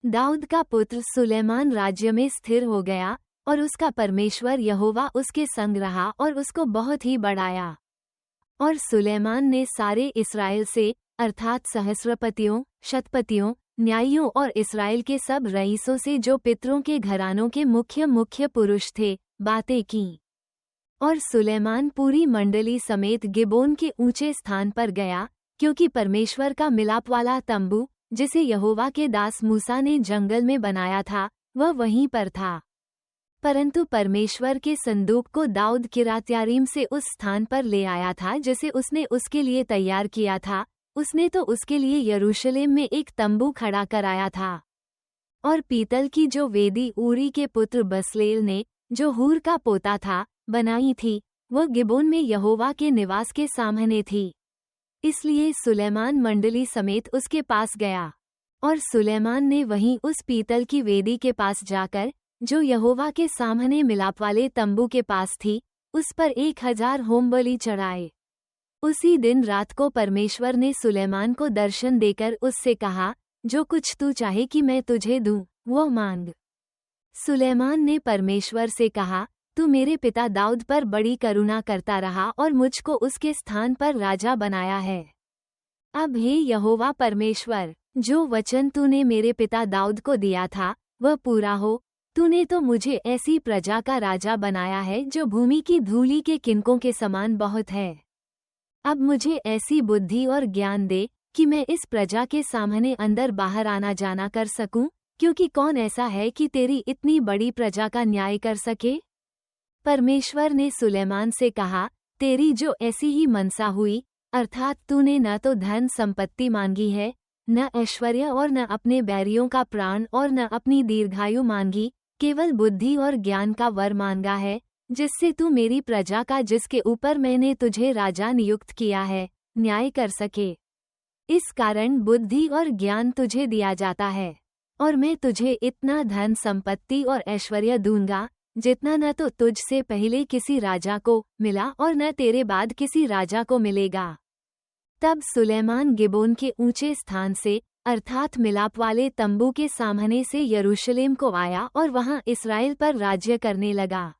दाऊद का पुत्र सुलेमान राज्य में स्थिर हो गया और उसका परमेश्वर यहोवा उसके संग रहा और उसको बहुत ही बढ़ाया। और सुलेमान ने सारे इस्राएल से अर्थात सहस्रपतियों, शतपतियों, न्यायियों और इस्राएल के सब रईसों से जो पितरों के घरानों के मुख्य मुख्य पुरुष थे, बातें की। और सुलेमान पूरी मंडली समेत गिबोन के ऊंचे स्थान पर गया, क्योंकि परमेश्वर का मिलाप वाला तंबू जिसे यहोवा के दास मूसा ने जंगल में बनाया था, वह वहीं पर था। परंतु परमेश्वर के संदूक को दाऊद किर्यत्यारीम से उस स्थान पर ले आया था जिसे उसने उसके लिए तैयार किया था। उसने तो उसके लिए यरूशलेम में एक तंबू खड़ा कराया था। और पीतल की जो वेदी ऊरी के पुत्र बसलेल ने, जो हूर का पोता था, बनाई थी, वह गिबोन में यहोवा के निवास के सामने थी। इसलिए सुलेमान मंडली समेत उसके पास गया। और सुलेमान ने वहीं उस पीतल की वेदी के पास जाकर, जो यहोवा के सामने मिलाप वाले तंबू के पास थी, उस पर 1000 होमबलि चढ़ाए। उसी दिन रात को परमेश्वर ने सुलेमान को दर्शन देकर उससे कहा, जो कुछ तू चाहे कि मैं तुझे दूं, वो मांग। सुलेमान ने परमेश्वर से कहा, तू मेरे पिता दाऊद पर बड़ी करुणा करता रहा और मुझको उसके स्थान पर राजा बनाया है। अब हे यहोवा परमेश्वर, जो वचन तूने मेरे पिता दाऊद को दिया था, वह पूरा हो। तूने तो मुझे ऐसी प्रजा का राजा बनाया है जो भूमि की धूलि के किनकों के समान बहुत है। अब मुझे ऐसी बुद्धि और ज्ञान दे कि मैं इस प्रजा के सामने अंदर बाहर आना जाना कर सकूं, क्योंकि कौन ऐसा है कि तेरी इतनी बड़ी प्रजा का न्याय कर सके। परमेश्वर ने सुलेमान से कहा, तेरी जो ऐसी ही मनसा हुई, अर्थात तूने न तो धन संपत्ति मांगी है, न ऐश्वर्य और न अपने बैरियों का प्राण और न अपनी दीर्घायु मांगी, केवल बुद्धि और ज्ञान का वर मांगा है, जिससे तू मेरी प्रजा का, जिसके ऊपर मैंने तुझे राजा नियुक्त किया है, न्याय कर सके। इस कारण बुद्धि और ज्ञान तुझे दिया जाता है। और मैं तुझे इतना धन संपत्ति और ऐश्वर्य दूंगा, जितना न तो तुझ से पहले किसी राजा को मिला और न तेरे बाद किसी राजा को मिलेगा। तब सुलेमान गिबोन के ऊंचे स्थान से, अर्थात मिलाप वाले तंबू के सामने से यरूशलेम को आया और वहां इस्राएल पर राज्य करने लगा।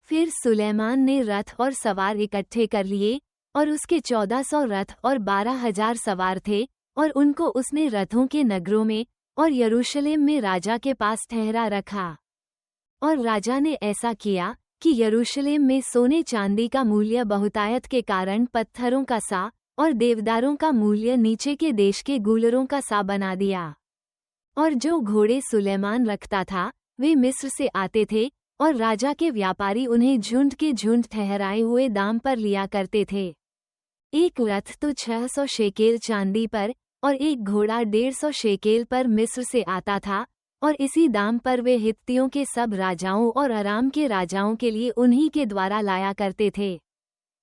फिर सुलेमान ने रथ और सवार इकट्ठे कर लिए, और उसके 1400 रथ और 12,000 सवार थे, और उनको उसने रथों के नगरों में और यरूशलेम में राजा के पास ठहरा रखा। और राजा ने ऐसा किया कि यरूशलेम में सोने चांदी का मूल्य बहुतायत के कारण पत्थरों का सा और देवदारों का मूल्य नीचे के देश के गूलरों का सा बना दिया। और जो घोड़े सुलेमान रखता था, वे मिस्र से आते थे, और राजा के व्यापारी उन्हें झुंड के झुंड ठहराए हुए दाम पर लिया करते थे। एक रथ तो 600 शेकेल चांदी पर और एक घोड़ा 150 शेकेल पर मिस्र से आता था, और इसी दाम पर वे हित्तियों के सब राजाओं और अराम के राजाओं के लिए उन्हीं के द्वारा लाया करते थे।